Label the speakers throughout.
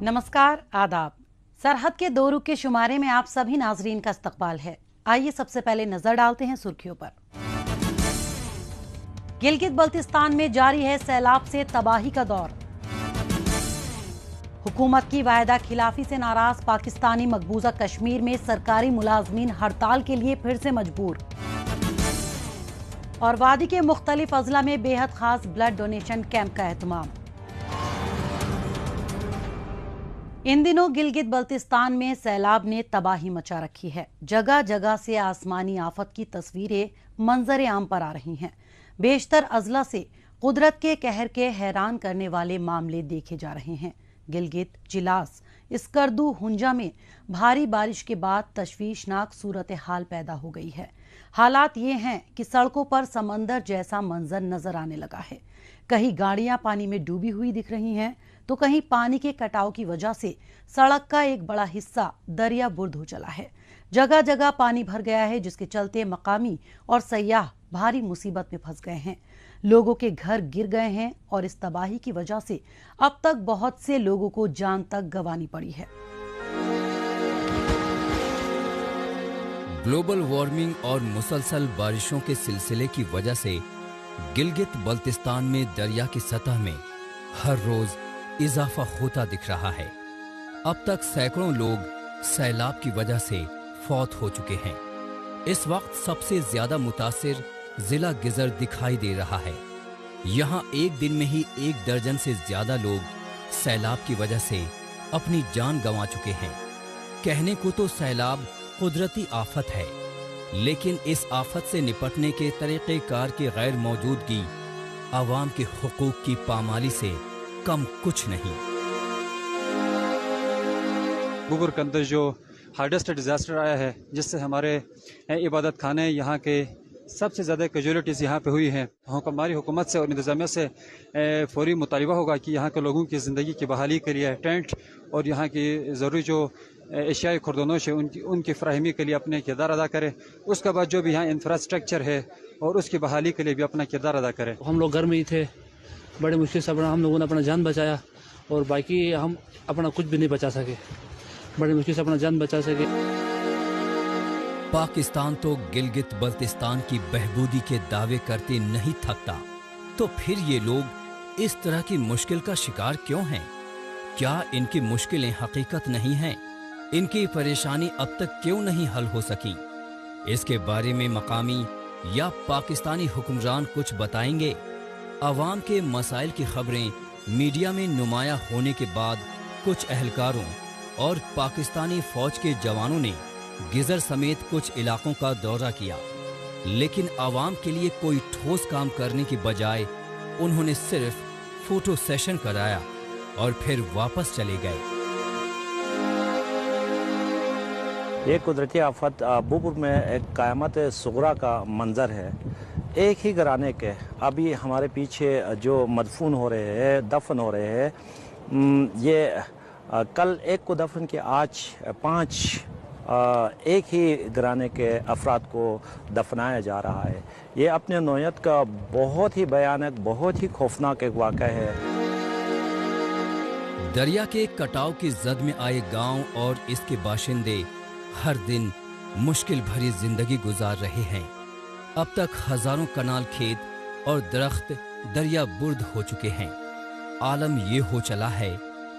Speaker 1: नमस्कार, आदाब। सरहद के दो रुख के शुमारे में आप सभी नाजरीन का इस्तकबाल है। आइए सबसे पहले नजर डालते हैं सुर्खियों पर। गिलगित बल्तिस्तान में जारी है सैलाब से तबाही का दौर। हुकूमत की वायदा खिलाफी से नाराज पाकिस्तानी मकबूजा कश्मीर में सरकारी मुलाजमीन हड़ताल के लिए फिर से मजबूर। और वादी के मुख्तलिफ अजला में बेहद खास ब्लड डोनेशन कैंप का एहतमाम। इन दिनों गिलगित बल्तिस्तान में सैलाब ने तबाही मचा रखी है। जगह जगह से आसमानी आफत की तस्वीरें मंजर आम पर आ रही हैं। बेशतर अजला से कुदरत के कहर के हैरान करने वाले मामले देखे जा रहे हैं। गिलगित, जिलास, स्कर्दू, हुंजा में भारी बारिश के बाद तशवीशनाक सूरत हाल पैदा हो गई है। हालात ये हैं कि सड़कों पर समंदर जैसा मंजर नजर आने लगा है। कहीं गाड़ियां पानी में डूबी हुई दिख रही हैं तो कहीं पानी के कटाव की वजह से सड़क का एक बड़ा हिस्सा दरिया बुर्द हो चला है। जगह जगह पानी भर गया है, जिसके चलते मकामी और सयाह भारी मुसीबत में फंस गए हैं। लोगों के घर गिर गए हैं और इस तबाही की वजह से अब तक बहुत से लोगों को जान तक गंवानी पड़ी है।
Speaker 2: ग्लोबल वार्मिंग और मुसलसल बारिशों के सिलसिले की वजह से गिलगित बल्तिस्तान में दरिया की सतह में हर रोज इजाफा होता दिख रहा है। अब तक सैकड़ों लोग सैलाब की वजह से फौत हो चुके हैं। इस वक्त सबसे ज्यादा मुतासिर जिला गिजर दिखाई दे रहा है। यहाँ एक दिन में ही 1 दर्जन से ज्यादा लोग सैलाब की वजह से अपनी जान गंवा चुके हैं। कहने को तो सैलाब कुदरती आफत है, लेकिन इस आफत से निपटने के तरीक़ेकार की गैर मौजूदगी आवाम के हुकूक की पामाली से कम कुछ नहीं।
Speaker 3: बुबर के अंदर जो हार्डेस्ट डिज़ास्टर आया है, जिससे हमारे इबादत खाने यहाँ के सबसे ज़्यादा कैजुअलिटीज़ यहाँ पे हुई हैं। हमारी हुकूमत से और इंतज़ामिया से फौरी मुतालिबा होगा कि यहाँ के लोगों की ज़िंदगी की बहाली के लिए टेंट और यहाँ की ज़रूरी जो एशियाई खुर्दनोश है उनकी फराहमी के लिए अपने किरदार अदा करें। उसके बाद जो भी यहाँ इंफ्रास्ट्रक्चर है और उसकी बहाली के लिए भी अपना किरदार अदा करें।
Speaker 4: हम लोग घर में ही थे, बड़े मुश्किल से हम लोगों ने अपना जान बचाया और बाकी हम अपना कुछ भी नहीं बचा सके। बड़े मुश्किल से अपना जान बचा सके।
Speaker 2: पाकिस्तान तो गिलगित बल्तिस्तान की बहबूदी के दावे करते नहीं थकता, तो फिर ये लोग इस तरह की मुश्किल का शिकार क्यों हैं? क्या इनकी मुश्किलें हकीकत नहीं हैं? इनकी परेशानी अब तक क्यों नहीं हल हो सकी? इसके बारे में मकामी या पाकिस्तानी हुक्मरान कुछ बताएंगे? अवाम के मसाइल की खबरें मीडिया में नुमाया होने के बाद कुछ अहलकारों और पाकिस्तानी फौज के जवानों ने गिजर समेत कुछ इलाकों का दौरा किया, लेकिन आवाम के लिए कोई ठोस काम करने की बजाय उन्होंने सिर्फ फोटो सेशन कराया और फिर वापस चले गए।
Speaker 5: ये कुदरती आफत बुबर में एक क़यामत सुगरा का मंजर है। एक ही घराने के अभी हमारे पीछे जो मदफून हो रहे हैं, दफन हो रहे हैं, ये कल एक को दफन किया, आज 5 एक ही घराने के अफराद को दफनाया जा रहा है। ये अपने नौयत का बहुत ही भयानक, बहुत ही खौफनाक एक वाक़या है।
Speaker 2: दरिया के कटाव की जद में आए गांव और इसके बाशिंदे हर दिन मुश्किल भरी जिंदगी गुजार रहे हैं। अब तक हजारों कनाल खेत और दरख्त दरिया बुर्द हो चुके हैं। आलम ये हो चला है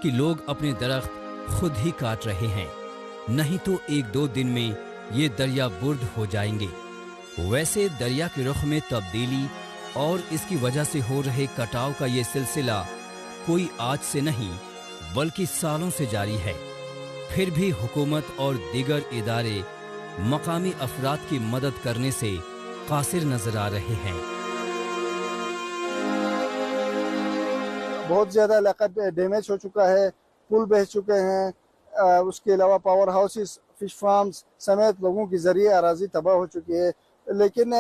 Speaker 2: कि लोग अपने दरख्त खुद ही काट रहे हैं, नहीं तो 1-2 दिन में ये दरिया बुर्द हो जाएंगे। वैसे दरिया के रुख में तब्दीली और इसकी वजह से हो रहे कटाव का ये सिलसिला कोई आज से नहीं बल्कि सालों से जारी है। फिर भी हुकूमत और दीगर इदारे मकामी अफराद की मदद करने से कासिर नजर आ रहे हैं।
Speaker 6: बहुत ज़्यादा इलाका डैमेज हो चुका है, पुल बह चुके हैं, उसके अलावा पावर हाउसेस, फिश फार्म्स समेत लोगों की ज़रिए अराजी तबाह हो चुकी है। लेकिन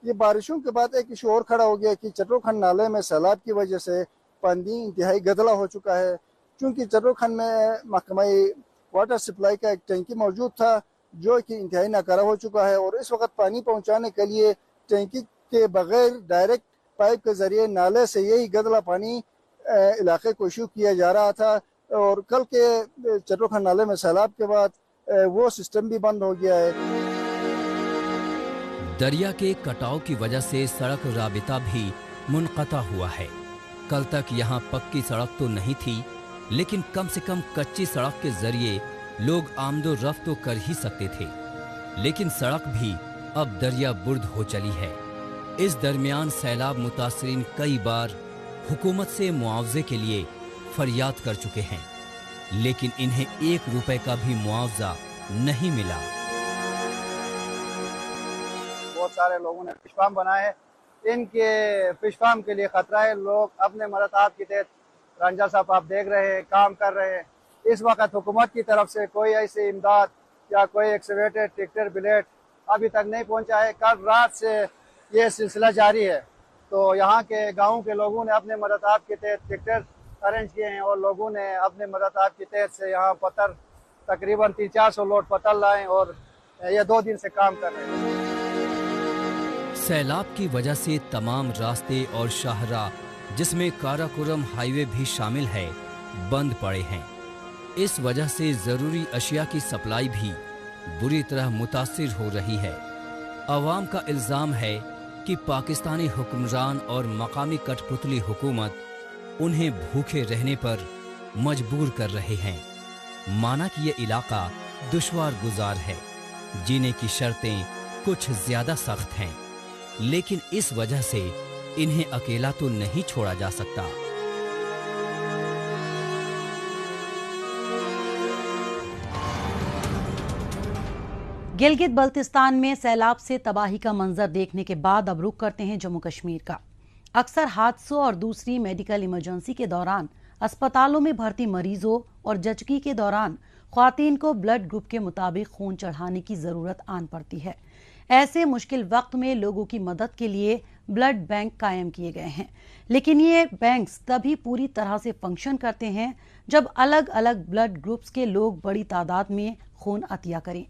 Speaker 6: ये बारिशों के बाद एक इशू और खड़ा हो गया कि चट्टोखंड नाले में सैलाब की वजह से पानी इंतहाई गदला हो चुका है। चूँकि चट्टोखंड में महकमाई वाटर सप्लाई का एक टैंकी मौजूद था जो कि इंतहाई नाकारा हो चुका है और इस वक्त पानी पहुँचाने के लिए टैंकी के बगैर डायरेक्ट पाइप के ज़रिए नाले से यही गदला पानी इलाके को इशू किया जा रहा था, اور کل کے چٹوکھا نالے میں سیلاب کے بعد وہ سسٹم بھی بند ہو گیا ہے۔
Speaker 2: دریا کے کٹاؤ کی وجہ سے سڑک رابطہ بھی منقطع ہوا ہے۔ کل تک یہاں پکی سڑک تو نہیں تھی، لیکن کم سے کم کچی سڑک کے ذریعے لوگ آمد و رفت تو کر ہی سکتے تھے، لیکن سڑک بھی اب دریا برد ہو چلی ہے۔ اس درمیان سیلاب متاثرین کئی بار حکومت سے معاوضے کے لیے فریاد کر چکے ہیں، لیکن انہیں 1 روپے کا بھی معاوضہ نہیں ملا۔
Speaker 6: بہت سارے لوگوں نے فش فارم بنائے، ان کے فش فارم کے لیے خطرہ ہے۔ لوگ اپنے مراتب کے تحت رنجا صاحب آپ دیکھ رہے ہیں کام کر رہے ہیں۔ اس وقت حکومت کی طرف سے کوئی ایسی امداد یا کوئی ایکسکیویٹر ٹریکٹر بلیڈ ابھی تک نہیں پہنچا ہے۔ کل رات سے یہ سلسلہ جاری ہے، تو یہاں کے گاؤں کے لوگوں نے اپنے مراتب کے تحت ٹریکٹر ارینج کیے ہیں اور لوگوں نے اپنے مراتب کے تحت سے یہاں پتھر تقریباً 300-400 لوڈ پتھر لائے اور یہ 2 دن سے کام کر رہے ہیں۔
Speaker 2: سیلاب کی وجہ سے تمام راستے اور شاہراہ، جس میں کاراکورم ہائی وے بھی شامل ہے، بند پڑے ہیں۔ اس وجہ سے ضروری اشیاء کی سپلائی بھی بری طرح متاثر ہو رہی ہے۔ عوام کا الزام ہے کہ پاکستانی حکمران اور مقامی کٹ پتلی حکومت انہیں بھوکے رہنے پر مجبور کر رہے ہیں، مانا کہ یہ علاقہ دشوار گزار ہے، جینے کی شرطیں کچھ زیادہ سخت ہیں، لیکن اس وجہ سے انہیں اکیلا تو نہیں چھوڑا جا سکتا۔
Speaker 1: گلگت بلتستان میں سیلاب سے تباہی کا منظر دیکھنے کے بعد اب رخ کرتے ہیں جموں کشمیر کا۔ اکثر حادثوں اور دوسری میڈیکل ایمرجنسی کے دوران اسپتالوں میں بھرتی مریضوں اور زچگی کے دوران خواتین کو بلڈ گروپ کے مطابق خون چڑھانے کی ضرورت آن پڑتی ہے۔ ایسے مشکل وقت میں لوگوں کی مدد کے لیے بلڈ بینک قائم کیے گئے ہیں، لیکن یہ بینکس تبھی پوری طرح سے فنکشن کرتے ہیں جب الگ الگ بلڈ گروپس کے لوگ بڑی تعداد میں خون عطیہ کریں۔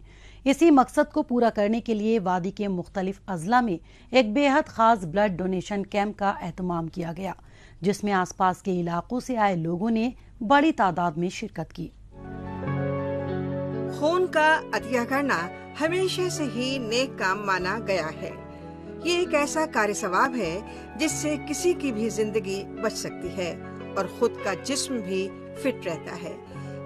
Speaker 1: اسی مقصد کو پورا کرنے کے لیے وادی کے مختلف اضلاع میں ایک بے حد خاص بلڈ ڈونیشن کیمپ کا اہتمام کیا گیا، جس میں آس پاس کے علاقوں سے آئے لوگوں نے بڑی تعداد میں شرکت کی۔
Speaker 7: خون کا عطیہ کرنا ہمیشہ سے ہی نیک کام مانا گیا ہے۔ یہ ایک ایسا کار ثواب ہے جس سے کسی کی بھی زندگی بچ سکتی ہے اور خود کا جسم بھی فٹ رہتا ہے۔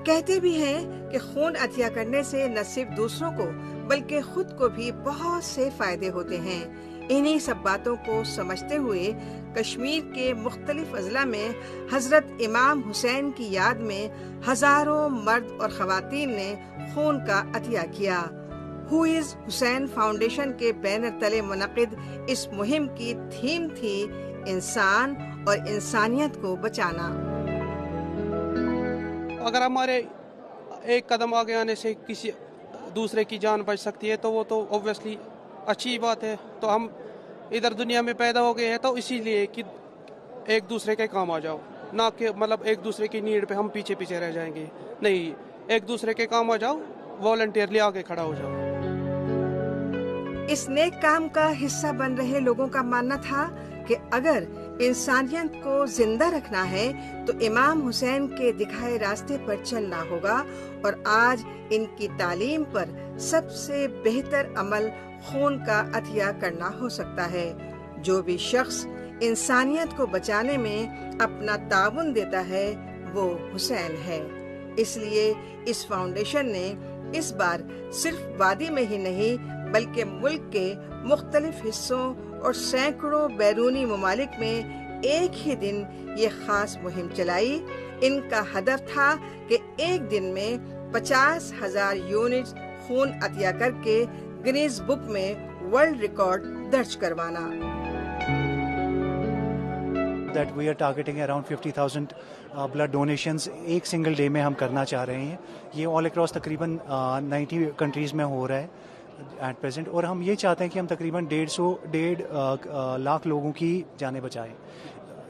Speaker 7: کہتے بھی ہیں کہ خون عطیہ کرنے سے نہ صرف دوسروں کو بلکہ خود کو بھی بہت سے فائدے ہوتے ہیں۔ انہی سب باتوں کو سمجھتے ہوئے کشمیر کے مختلف اضلاع میں حضرت امام حسین کی یاد میں ہزاروں مرد اور خواتین نے خون کا عطیہ کیا۔ ہو از حسین فاؤنڈیشن کے بینر تلے منعقد اس مہم کی تھیم تھی انسان اور انسانیت کو بچانا۔
Speaker 8: اگر ہمارے ایک قدم آگے آنے سے کسی دوسرے کی جان بچ سکتی ہے تو وہ تو اوبویسلی اچھی بات ہے۔ تو ہم ادھر دنیا میں پیدا ہو گئے ہیں تو اسی لیے کہ ایک دوسرے کے کام آ جاؤ، نہ کہ مطلب ایک دوسرے کی نیڈ پہ ہم پیچھے پیچھے رہ جائیں گے، نہیں، ایک دوسرے کے کام آ جاؤ، والنٹیئرلی آگے کھڑا ہو جاؤ۔
Speaker 7: اس نیک کام کا حصہ بن رہے لوگوں کا ماننا تھا کہ اگر انسانیت کو زندہ رکھنا ہے تو امام حسین کے دکھائے راستے پر چلنا ہوگا، اور آج ان کی تعلیم پر سب سے بہتر عمل خون کا عطیہ کرنا ہو سکتا ہے۔ جو بھی شخص انسانیت کو بچانے میں اپنا تعاون دیتا ہے وہ حسین ہے۔ اس لیے اس فاؤنڈیشن نے اس بار صرف وادی میں ہی نہیں بلکہ ملک کے مختلف حصوں اور سینکڑوں بیرونی ممالک میں ایک ہی دن یہ خاص مہم چلائی۔ ان کا ہدف تھا کہ ایک دن میں 50,000 یونٹ خون عطیہ کر کے گنیز بک میں ورلڈ ریکارڈ درج کروانا۔
Speaker 9: That we are targeting around 50,000 blood donations ایک سنگل ڈے میں ہم کرنا چاہ رہے ہیں۔ یہ آل اکراس تقریباً 90 کنٹریز میں ہو رہا ہے ایٹ پریزنٹ، اور ہم یہ چاہتے ہیں کہ ہم تقریباً 1.5 لاکھ لوگوں کی جانیں بچائیں۔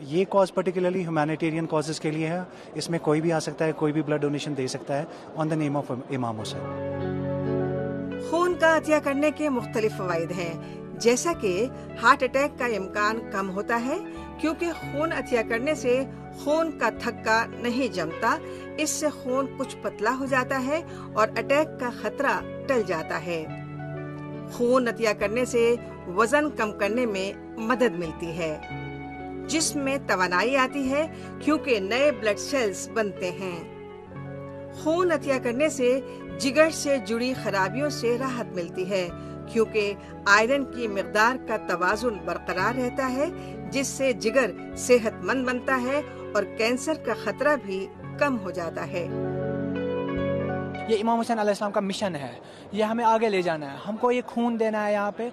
Speaker 9: یہ کاز پرٹیکولرلی ہیومینیٹیرین کازز کے لیے ہے، اس میں کوئی بھی آ سکتا ہے، کوئی بھی بلڈ ڈونیشن دے سکتا ہے آن دا نیم آف امام حسین۔
Speaker 7: خون کا عطیہ کرنے کے مختلف فوائد ہیں، جیسا کہ ہارٹ اٹیک کا امکان کم ہوتا ہے کیونکہ خون عطیہ کرنے سے خون کا تھکا نہیں جمتا، اس سے خون کچھ پتلا ہو جاتا ہے اور اٹیک کا خطرہ ٹل جاتا ہے۔ خون عطیہ کرنے سے وزن کم کرنے میں مدد ملتی ہے، جسم میں توانائی آتی ہے کیونکہ نئے بلڈ سیلز بنتے ہیں۔ خون عطیہ کرنے سے جگر سے جڑی خرابیوں سے راحت ملتی ہے کیونکہ آئرن کی مقدار کا توازن برقرار رہتا ہے، جس سے جگر صحت مند بنتا ہے اور کینسر کا خطرہ بھی کم ہو جاتا ہے۔
Speaker 10: یہ امام حسین علیہ السلام کا مشن ہے، یہ ہمیں آگے لے جانا ہے، ہم کو یہ خون دینا ہے۔ یہاں پہ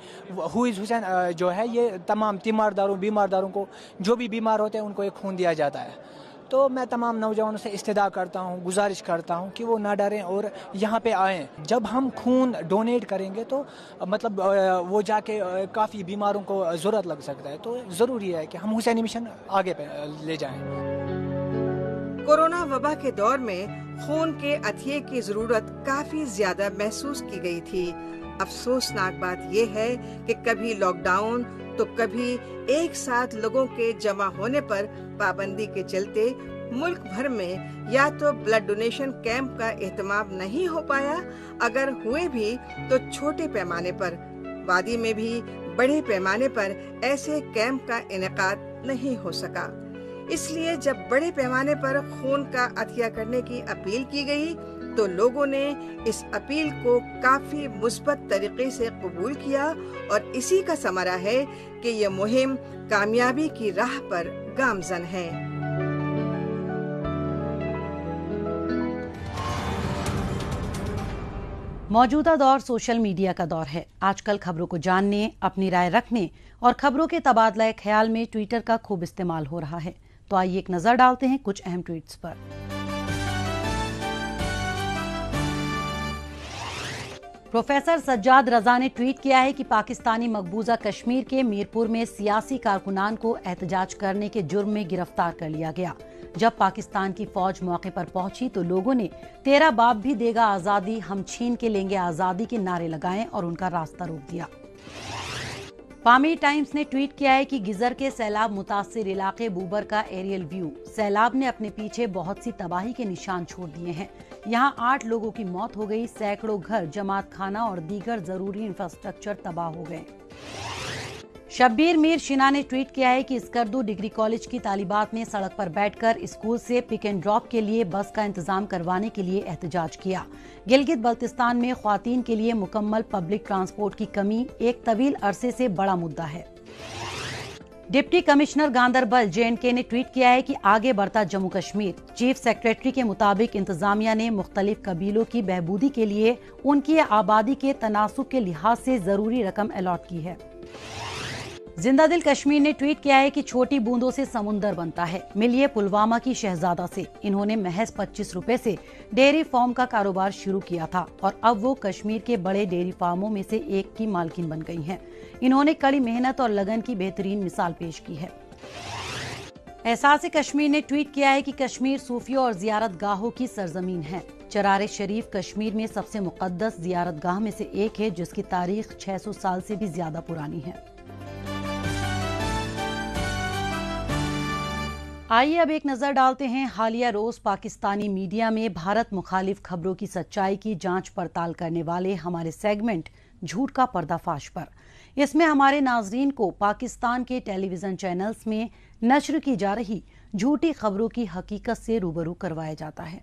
Speaker 10: ہوئز حسین جو ہے یہ تمام بیمارداروں کو، جو بھی بیمار ہوتے ہیں ان کو یہ خون دیا جاتا ہے۔ تو میں تمام نوجوانوں سے استدعا کرتا ہوں، گزارش کرتا ہوں کہ وہ نہ ڈریں اور یہاں پہ آئیں۔ جب ہم خون ڈونیٹ کریں گے تو مطلب وہ جا کے کافی بیماروں کو ضرورت لگ سکتا ہے، تو ضروری ہے کہ ہم حسینی مشن آگے پہ لے جائیں۔
Speaker 7: کورونا وبا کے دور میں خون کے عطیے کی ضرورت کافی زیادہ محسوس کی گئی تھی۔ افسوسناک بات یہ ہے کہ کبھی لاک ڈاؤن تو کبھی ایک ساتھ لوگوں کے جمع ہونے پر پابندی کے چلتے ملک بھر میں یا تو بلڈ ڈونیشن کیمپ کا اہتمام نہیں ہو پایا، اگر ہوئے بھی تو چھوٹے پیمانے پر۔ وادی میں بھی بڑے پیمانے پر ایسے کیمپ کا انعقاد نہیں ہو سکا۔ اس لیے جب بڑے پیمانے پر خون کا عطیہ کرنے کی اپیل کی گئی تو لوگوں نے اس اپیل کو کافی مثبت طریقے سے قبول کیا، اور اسی کا ثمرہ ہے کہ یہ مہم کامیابی کی راہ پر گامزن ہے۔
Speaker 1: موجودہ دور سوشل میڈیا کا دور ہے۔ آج کل خبروں کو جاننے، اپنی رائے رکھنے اور خبروں کے تبادلہ خیال میں ٹویٹر کا خوب استعمال ہو رہا ہے۔ تو آئیے ایک نظر ڈالتے ہیں کچھ اہم ٹویٹس پر۔ پروفیسر سجاد رضا نے ٹویٹ کیا ہے کہ پاکستانی مقبوضہ کشمیر کے میرپور میں سیاسی کارکنان کو احتجاج کرنے کے جرم میں گرفتار کر لیا گیا۔ جب پاکستان کی فوج موقع پر پہنچی تو لوگوں نے تیرا باپ بھی دے گا آزادی، ہم چھین کے لیں گے آزادی کے نعرے لگائے اور ان کا راستہ روک دیا۔ پامی ٹائمز نے ٹویٹ کیا ہے کہ گزر کے سیلاب متاثر علاقے بوبر کا ایریل ویو، سیلاب نے اپنے پیچھے بہت سی تباہی کے نشان چھوڑ دیے ہیں۔ یہاں 8 لوگوں کی موت ہو گئی، سینکڑوں گھر، جماعت خانہ اور دیگر ضروری انفراسٹرکچر تباہ ہو گئے۔ شبیر میر شنا نے ٹویٹ کیا ہے کہ اسکردو ڈگری کالج کی طالبات نے سڑک پر بیٹھ کر اسکول سے پک اینڈ ڈراپ کے لیے بس کا انتظام کروانے کے لیے احتجاج کیا۔ گلگت بلتستان میں خواتین کے لیے مکمل پبلک ٹرانسپورٹ کی کمی ایک طویل عرصے سے بڑا مدعا ہے۔ ڈپٹی کمشنر گاندربل JNK نے ٹویٹ کیا ہے کہ آگے بڑھتا جموں کشمیر۔ چیف سیکریٹری کے مطابق انتظامیہ نے مختلف قبیلوں کی بہبودی کے لیے ان کی آبادی کے تناسب کے لحاظ سے ضروری رقم الاٹ کی ہے۔ زندہ دل کشمیر نے ٹویٹ کیا ہے کہ چھوٹی بوندوں سے سمندر بنتا ہے، ملیے پلوامہ کی شہزادہ سے۔ انہوں نے محض 25 روپے سے ڈیری فارم کا کاروبار شروع کیا تھا اور اب وہ کشمیر کے بڑے ڈیری فارموں میں سے ایک کی مالکن بن گئی ہیں۔ انہوں نے کڑی محنت اور لگن کی بہترین مثال پیش کی ہے۔ احساس کشمیر نے ٹویٹ کیا ہے کہ کشمیر صوفیوں اور زیارت گاہوں کی سرزمین ہے۔ چرار شریف کشمیر میں سب سے مقدس زیارت گاہ میں سے ایک ہے، جس کی تاریخ 600 سال سے بھی زیادہ پرانی ہے۔ آئیے اب ایک نظر ڈالتے ہیں حالیہ روز پاکستانی میڈیا میں بھارت مخالف خبروں کی سچائی کی جانچ پڑتال کرنے والے ہمارے سیگمنٹ جھوٹ کا پردہ فاش پر۔ اس میں ہمارے ناظرین کو پاکستان کے ٹیلی ویژن چینلز میں نشر کی جا رہی جھوٹی خبروں کی حقیقت سے روبرو کروایا جاتا ہے۔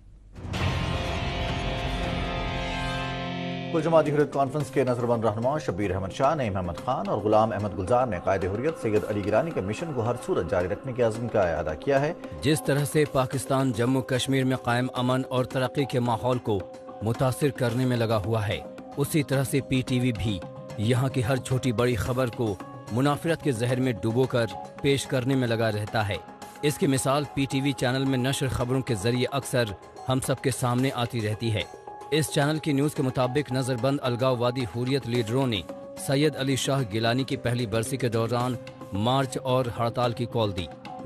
Speaker 11: کل جماعتی حریت کانفرنس کے نظربند رہنما شبیر احمد شاہ، نعیم احمد خان اور غلام احمد گلزار نے قائد حریت سید علی گیلانی کے مشن کو ہر صورت جاری رکھنے کے عزم کا اعادہ کیا ہے۔
Speaker 2: جس طرح سے پاکستان جموں کشمیر میں قائم امن اور ترقی کے ماحول کو متاثر کرنے میں لگا ہوا ہے، اسی طرح سے PTV بھی یہاں کی ہر چھوٹی بڑی خبر کو منافرت کے زہر میں ڈوبو کر پیش کرنے میں لگا رہتا ہے۔ اس کی مثال PTV چینل میں نشر خبروں کے ذریعے اکثر ہم سب کے سامنے آتی رہتی ہے۔ اس چینل کی نیوز کے مطابق نظر بند الگاؤ وادی حریت لیڈروں نے سید علی شاہ گیلانی کی پہلی برسی کے دوران مارچ اور ہڑتال کی کال دی۔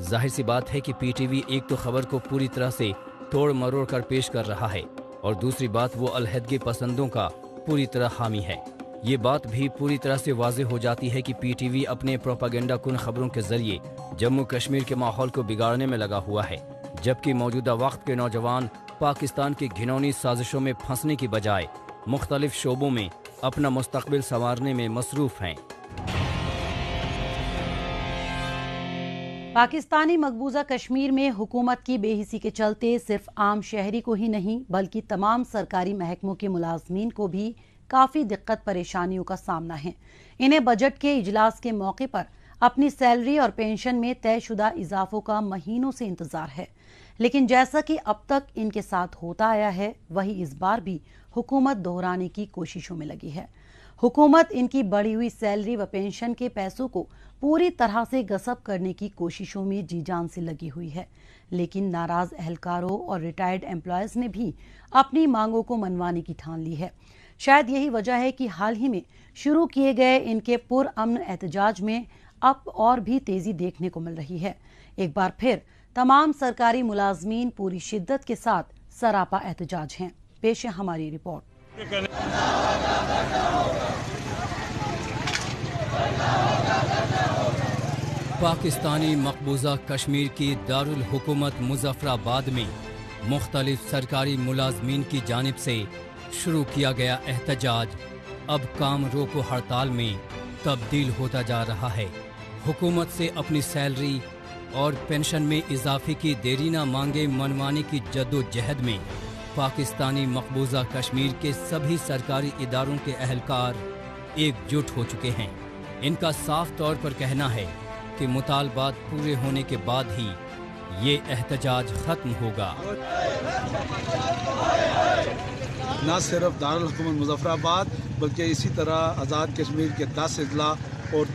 Speaker 2: ظاہر سی بات ہے کہ PTV ایک تو خبر کو پوری طرح سے توڑ مروڑ کر پیش کر رہا ہے اور دوسری بات وہ علیحدگی پسندوں کا پوری طرح حامی ہے۔ ये बात भी पूरी तरह से वाज़ेह हो जाती है कि पीटीवी अपने प्रोपागेंडा कुन खबरों के जरिए जम्मू कश्मीर के माहौल को बिगाड़ने में लगा हुआ है, जबकि मौजूदा वक्त के नौजवान पाकिस्तान की घिनौनी साजिशों में फंसने की बजाय मुख्तलिफ शोबों में अपना मुस्तकबिल संवारने में मसरूफ हैं।
Speaker 1: पाकिस्तानी मकबूजा कश्मीर में हुकूमत की बेहिसी के चलते सिर्फ आम शहरी को ही नहीं बल्कि तमाम सरकारी महकमों के मुलाजमीन को भी काफ़ी दिक्कत परेशानियों का सामना है। इन्हें बजट के इजलास के मौके पर अपनी सैलरी और पेंशन में तयशुदा इजाफों का महीनों से इंतजार है, लेकिन जैसा कि अब तक इनके साथ होता आया है वही इस बार भी हुकूमत दोहराने की कोशिशों में लगी है। हुकूमत इनकी बढ़ी हुई सैलरी व पेंशन के पैसों को पूरी तरह से गसब करने की कोशिशों में जी जान से लगी हुई है, लेकिन नाराज एहलकारों और रिटायर्ड एम्प्लॉयज ने भी अपनी मांगों को मनवाने की ठान ली है। शायद यही वजह है कि हाल ही में शुरू किए गए इनके पुरअमन एहतजाज में अब और भी तेजी देखने को मिल रही है। एक बार फिर तमाम सरकारी मुलाजमीन पूरी शिद्दत के साथ सरापा एहतजाज हैं। पेश है हमारी रिपोर्ट।
Speaker 2: पाकिस्तानी मकबूजा कश्मीर की दारुल हुकूमत मुजफ्फराबाद में मुख्तलिफ सरकारी मुलाजमीन की जानिब से शुरू किया गया एहतजाज अब काम रोको हड़ताल में तब्दील होता जा रहा है। हुकूमत से अपनी सैलरी और पेंशन में इजाफे की देरीना मांगे मनवाने की जद्दोजहद में पाकिस्तानी मकबूजा कश्मीर के सभी सरकारी इदारों के अहलकार एकजुट हो चुके हैं। इनका साफ तौर पर कहना है कि मुतालबात पूरे होने के बाद ही ये एहतजाज खत्म होगा।
Speaker 12: न सिर्फ दारुल हुकूमत मुजफ्फराबाद बल्कि इसी तरह आज़ाद कश्मीर के 10 अजला और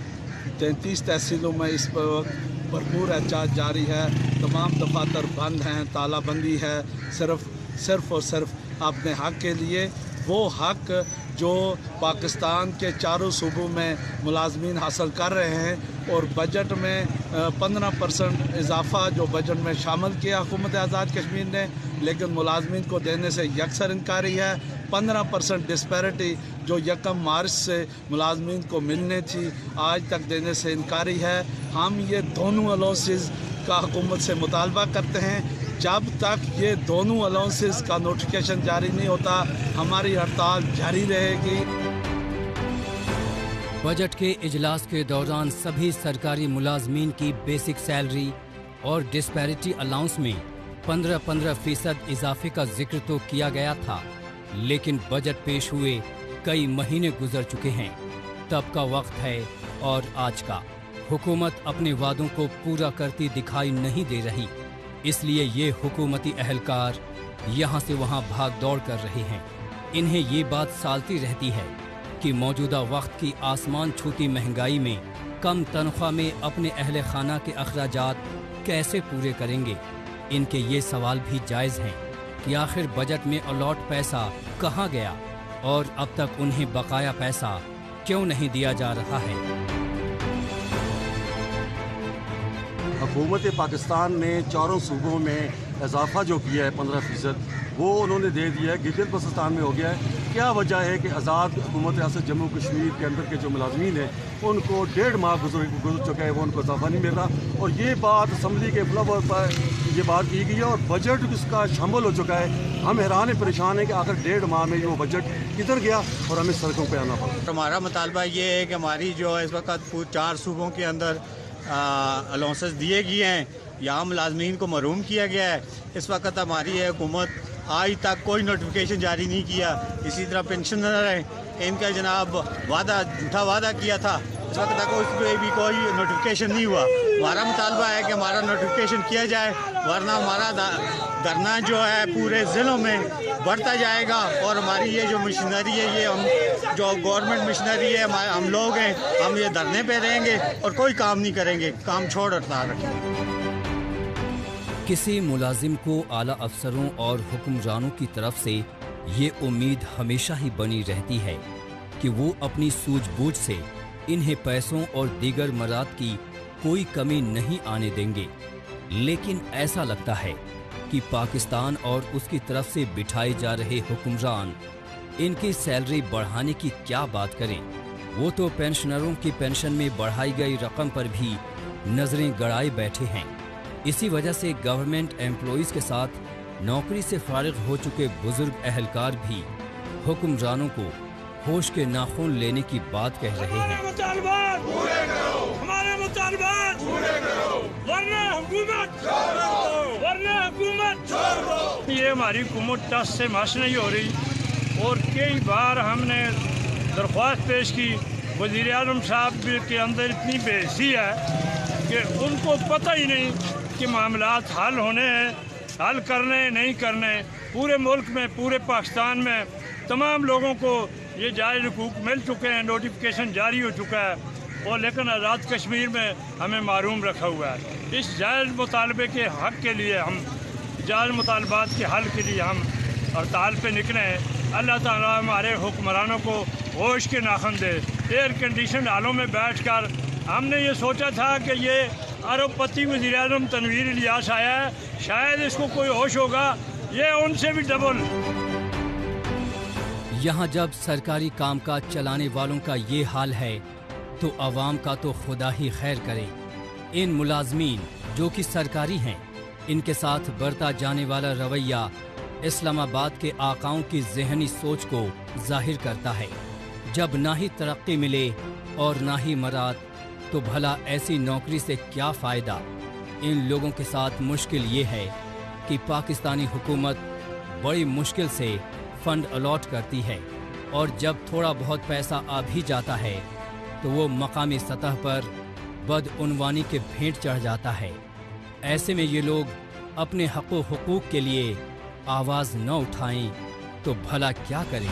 Speaker 12: 33 तहसीलों में इस वक्त भरपूर एहतजाज जारी है। तमाम दफातर बंद हैं, तालाबंदी है, सिर्फ और सिर्फ अपने हक के लिए, वो हक जो पाकिस्तान के चारों सूबों में मुलाजमीन हासिल कर रहे हैं। और बजट में 15% इजाफा जो बजट में शामिल किया हुकूमत आज़ाद कश्मीर ने, लेकिन मुलाजमीन को देने से यकसर इनकारी है। 15% डिस्पैरिटी जो 1 मार्च से मुलाजमीन को मिलने थी आज तक देने से इनकारी है। हम ये दोनों अलाउंसेस का हुकूमत से मुतालबा करते हैं। जब तक ये दोनों अलाउंसेस का नोटिफिकेशन जारी नहीं होता हमारी हड़ताल जारी रहेगी।
Speaker 2: बजट के इजलास के दौरान सभी सरकारी मुलाजमीन की बेसिक सैलरी और डिस्पैरिटी अलाउंस में 15% इजाफे का जिक्र तो किया गया था, लेकिन बजट पेश हुए कई महीने गुजर चुके हैं। तब का वक्त है और आज का। हुकूमत अपने वादों को पूरा करती दिखाई नहीं दे रही, इसलिए ये हुकूमती अहलकार यहाँ से वहाँ भाग दौड़ कर रहे हैं। इन्हें ये बात सालती रहती है कि मौजूदा वक्त की आसमान छूती महंगाई में कम तनख्वाह में अपने अहले खाना के अखराजात कैसे पूरे करेंगे। इनके ये सवाल भी जायज़ हैं कि आखिर बजट में अलॉट पैसा कहाँ गया और अब तक उन्हें बकाया पैसा क्यों नहीं दिया जा रहा है।
Speaker 13: हुकूमत पाकिस्तान ने चारों सूबों में इजाफा जो किया है 15%, वो उन्होंने दे दिया है। गिलगित बल्तिस्तान में हो गया है। क्या वजह है कि आज़ाद हुकूमत रियासत जम्मू कश्मीर के अंदर के जो मुलाजमीन हैं उनको 1.5 माह गुजर चुका है, वो उनको इजाफा नहीं मिल रहा। और ये बात असम्बली के फ्लोर पर ये बात की गई है और बजट इसका शामिल हो चुका है। हम हैरान परेशान हैं कि आखिर 1.5 माह में वो बजट किधर गया और हमें सड़कों पर आना पड़ा।
Speaker 14: हमारा मुतालबा ये है कि हमारी जो इस वक्त 4 सूबों के अंदर अलाउंसेस दिए गए हैं, यहाँ मुलाजमीन को महरूम किया गया है। इस वक्त हमारी हुकूमत आज तक कोई नोटिफिकेशन जारी नहीं किया। इसी तरह पेंशनर है, इनका जनाब झूठा वादा किया था, इस वक्त तक उस पर भी कोई नोटिफिकेशन नहीं हुआ। हमारा मुतालबा है कि हमारा नोटिफिकेशन किया जाए, वरना हमारा धरना जो है पूरे ज़िलों में बढ़ता जाएगा। और हमारी ये जो मशीनरी है, ये हम जो गवर्नमेंट मशीनरी है, हम लोग हैं, हम ये धरने पे रहेंगे और कोई काम नहीं करेंगे, काम छोड़ हड़ताल रखेंगे।
Speaker 2: किसी मुलाजिम को आला अफसरों और हुक्मरानों की तरफ से ये उम्मीद हमेशा ही बनी रहती है कि वो अपनी सूझबूझ से इन्हें पैसों और दीगर मराद की कोई कमी नहीं आने देंगे, लेकिन ऐसा लगता है कि पाकिस्तान और उसकी तरफ से बिठाए जा रहे हुक्मरान इनकी सैलरी बढ़ाने की क्या बात करें, वो तो पेंशनरों की पेंशन में बढ़ाई गई रकम पर भी नजरें गड़ाए बैठे हैं। इसी वजह से गवर्नमेंट एम्प्लॉइज के साथ नौकरी से फारिग हो चुके बुजुर्ग अहलकार भी हुक्मरानों को होश के नाखून लेने की बात कह रहे हैं।
Speaker 15: हमारे मुतालबात पूरे करो, वरना हुकूमत छोड़ दो। ये हमारी हुकूमत टस से मस नहीं हो रही और कई बार हमने दरख्वास्त पेश की। वज़ीर आज़म साहब के अंदर इतनी बेइज्जती है कि उनको पता ही नहीं कि मामलात हल होने हैं, हल करने नहीं करने। पूरे मुल्क में, पूरे पाकिस्तान में तमाम लोगों को ये जायज़ हुकूक मिल चुके हैं, नोटिफिकेशन जारी हो चुका है, और लेकिन आज़ाद कश्मीर में हमें मारूम रखा हुआ है। इस जायज़ मुतालबे के हक़ के लिए हम, जायज़ मुतालबात के हल के लिए हम हड़ताल पे निकले हैं। अल्लाह ताला हमारे हुक्मरानों को होश के नाखून दे। एयर कंडीशन हालों में बैठकर हमने ये सोचा था कि ये अरबपति वज़ीर आज़म तनवीर इलियास आया है, शायद इसको कोई होश होगा, ये उनसे भी डबल।
Speaker 2: यहाँ जब सरकारी कामकाज चलाने वालों का ये हाल है तो आवाम का तो खुदा ही खैर करे। इन मुलाजमीन जो कि सरकारी हैं, इनके साथ बरता जाने वाला रवैया इस्लामाबाद के आकाओं की ज़हनी सोच को जाहिर करता है। जब ना ही तरक्की मिले और ना ही मराद, तो भला ऐसी नौकरी से क्या फ़ायदा। इन लोगों के साथ मुश्किल ये है कि पाकिस्तानी हुकूमत बड़ी मुश्किल से फंड अलॉट करती है, और जब थोड़ा बहुत पैसा आ भी जाता है तो वो मकामी सतह पर बदउनवानी के भेंट चढ़ जाता है। ऐसे में ये लोग अपने हकूक़ के लिए आवाज़ न उठाएं तो भला क्या करें।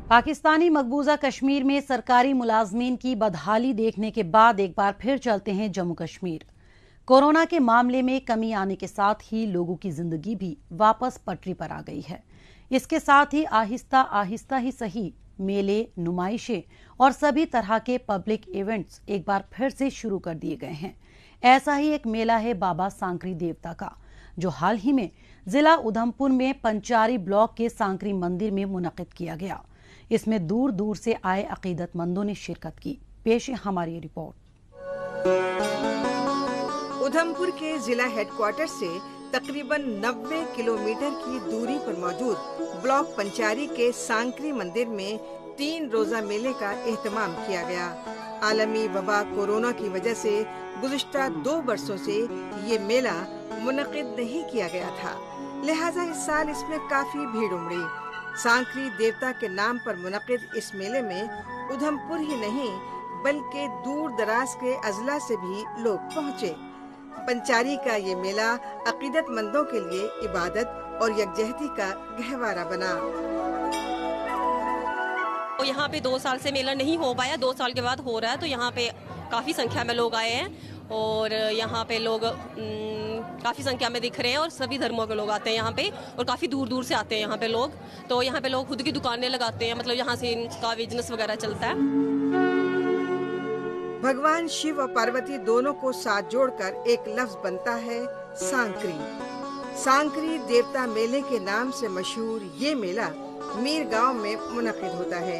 Speaker 1: पाकिस्तानी मकबूजा कश्मीर में सरकारी मुलाजमीन की बदहाली देखने के बाद एक बार फिर चलते हैं जम्मू कश्मीर। कोरोना के मामले में कमी आने के साथ ही लोगों की जिंदगी भी वापस पटरी पर आ गई है। इसके साथ ही आहिस्ता आहिस्ता ही सही, मेले, नुमाइशें और सभी तरह के पब्लिक इवेंट्स एक बार फिर से शुरू कर दिए गए हैं। ऐसा ही एक मेला है बाबा सांकरी देवता का, जो हाल ही में जिला उधमपुर में पंचारी ब्लॉक के सांकरी मंदिर में मुनक़िद किया गया। इसमें दूर दूर से आए अकीदतमंदों ने शिरकत की। पेश है हमारी रिपोर्ट।
Speaker 7: उधमपुर के जिला हेडक्वार्टर से तकरीबन 90 किलोमीटर की दूरी पर मौजूद ब्लॉक पंचारी के सांकरी मंदिर में 3 रोजा मेले का एहतमाम किया गया। आलमी वबा कोरोना की वजह से गुज़िश्ता 2 बरसों से ये मेला मुनक़िद नहीं किया गया था, लिहाजा इस साल इसमें काफी भीड़ उमड़ी। सांकरी देवता के नाम पर मुनक़िद इस मेले में उधमपुर ही नहीं बल्कि दूर दराज के अजला से भी लोग पहुँचे। पंचारी का ये मेला अकीदतमंदों के लिए इबादत और यकजहती का गहवारा बना।
Speaker 16: तो यहाँ पे 2 साल से मेला नहीं हो पाया, 2 साल के बाद हो रहा है, तो यहाँ पे काफ़ी संख्या में लोग आए हैं और यहाँ पे लोग काफ़ी संख्या में दिख रहे हैं और सभी धर्मों के लोग आते हैं यहाँ पे और काफ़ी दूर दूर से आते हैं यहाँ पे लोग। तो यहाँ पे लोग खुद की दुकानें लगाते हैं, मतलब यहाँ से इनका बिजनेस वगैरह चलता है।
Speaker 7: भगवान शिव और पार्वती दोनों को साथ जोड़कर एक लफ्ज बनता है सांकरी। सांकरी देवता मेले के नाम से मशहूर ये मेला मीर गांव में मुनक़िद होता है।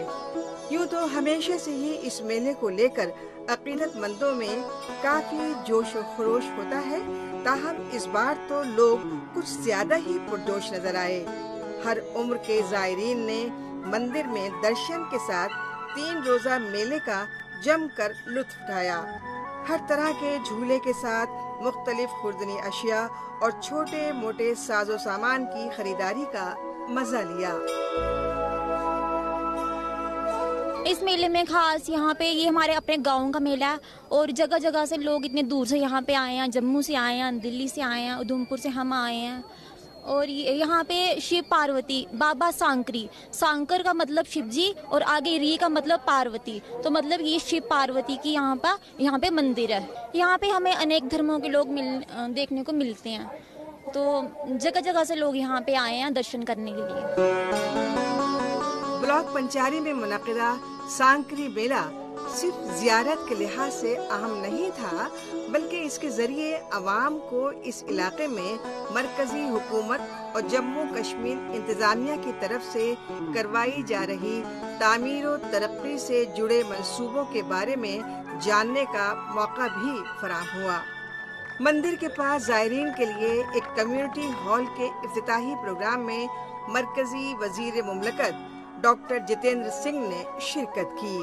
Speaker 7: यूँ तो हमेशा से ही इस मेले को लेकर अकीदतमंदों में काफी जोश और खरोश होता है, ताहम इस बार तो लोग कुछ ज्यादा ही पुरजोश नजर आए। हर उम्र के ज़ायरीन ने मंदिर में दर्शन के साथ 3 रोजा मेले का जमकर लुत्फ उठाया। हर तरह के झूले के साथ मुख्तलिफ खुर्दनी अशिया और छोटे मोटे साजो सामान की खरीदारी का मजा लिया।
Speaker 17: इस मेले में खास यहाँ पे ये हमारे अपने गांव का मेला है और जगह जगह से लोग इतने दूर से यहाँ पे आए हैं, जम्मू से आए हैं, दिल्ली से आए हैं, उधमपुर से हम आए हैं। और यहाँ पे शिव पार्वती बाबा सांकरी, सांकर का मतलब शिव जी और आगे री का मतलब पार्वती, तो मतलब ये शिव पार्वती की यहाँ पे मंदिर है। यहाँ पे हमें अनेक धर्मों के लोग देखने को मिलते हैं, तो जगह जगह से लोग यहाँ पे आए हैं दर्शन करने के लिए।
Speaker 7: ब्लॉक पंचारी में मुनक़िदा सांकरी मेला صرف زیارت کے لحاظ سے اہم نہیں تھا بلکہ اس کے ذریعے عوام کو اس علاقے میں مرکزی حکومت اور جموں کشمیر انتظامیہ کی طرف سے کروائی جا رہی تعمیر و ترقی سے جڑے منصوبوں کے بارے میں جاننے کا موقع بھی فراہم ہوا۔ مندر کے پاس زائرین کے لیے ایک کمیونٹی ہال کے افتتاحی پروگرام میں مرکزی وزیر مملکت ڈاکٹر جتیندر سنگھ نے شرکت کی۔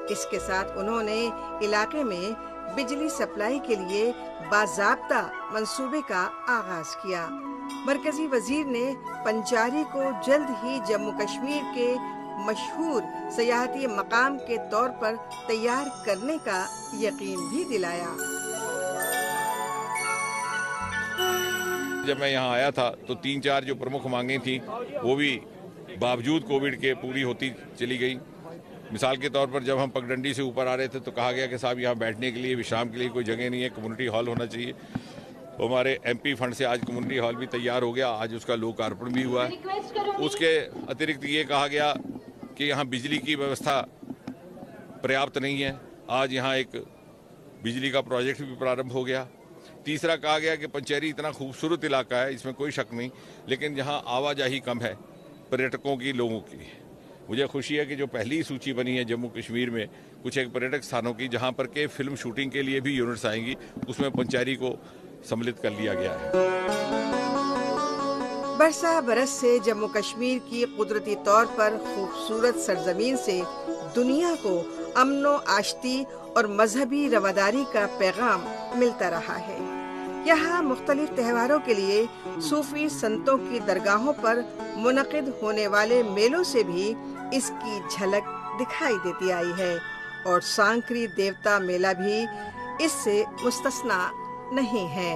Speaker 7: اس کے ساتھ انہوں نے علاقے میں بجلی سپلائی کے لیے باضابطہ منصوبے کا آغاز کیا۔ مرکزی وزیر نے پنچاری کو جلد ہی جموں کشمیر کے مشہور سیاحتی مقام کے طور پر تیار کرنے کا یقین بھی دلایا۔
Speaker 18: جب میں یہاں آیا تھا تو 3-4 جو پرمکھ مانگیں تھیں وہ بھی باوجود کووڈ کے پوری ہوتی چلی گئی۔ مثال کے طور پر جب ہم پگڈنڈی سے اوپر آ رہے تھے تو کہا گیا کہ صاحب یہاں بیٹھنے کے لیے وشرام کے لیے کوئی جگہ نہیں ہے، کمیونٹی ہال ہونا چاہیے۔ ہمارے MP فنڈ سے آج کمیونٹی ہال بھی تیار ہو گیا، آج اس کا لوکارپن بھی ہوا ہے۔ اس کے اترکت یہ کہا گیا کہ یہاں بجلی کی ویوستھا پریاپت نہیں ہے، آج یہاں ایک بجلی کا پروجیکٹ بھی پرارمبھ ہو گیا۔ تیسرا کہا گیا کہ پنچیری اتنا خوبصورت علاقہ ہے، اس میں کوئی شک نہیں، لیکن جہاں آواجاہی کم ہے پریٹکوں کی، لوگوں کی۔ مجھے خوشی ہے کہ جو پہلی سوچی بنی ہے جموں کشمیر میں کچھ ایک پریٹک ستھانوں کی جہاں پر کہ فلم شوٹنگ کے لیے بھی یونٹس آئیں گی، اس میں پنچیری کو سملت کر لیا گیا ہے۔
Speaker 7: برسہ برس سے جموں کشمیر کی قدرتی طور پر خوبصورت سرزمین سے دنیا کو امن و آشتی اور مذہبی رواداری کا پیغام ملتا رہا ہے۔ یہاں مختلف تہواروں کے لیے صوفی سنتوں کی درگاہوں پر منعقد ہونے والے میلوں سے بھی اس کی جھلک دکھائی دیتی آئی ہے، اور سانکری دیوتا میلہ بھی اس سے مستثنا نہیں ہے۔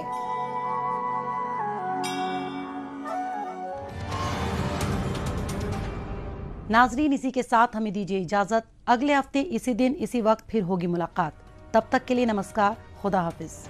Speaker 1: ناظرین، اسی کے ساتھ ہمیں دیجیے اجازت، اگلے ہفتے اسی دن اسی وقت پھر ہوگی ملاقات۔ تب تک کے لیے نمسکار، خدا حافظ۔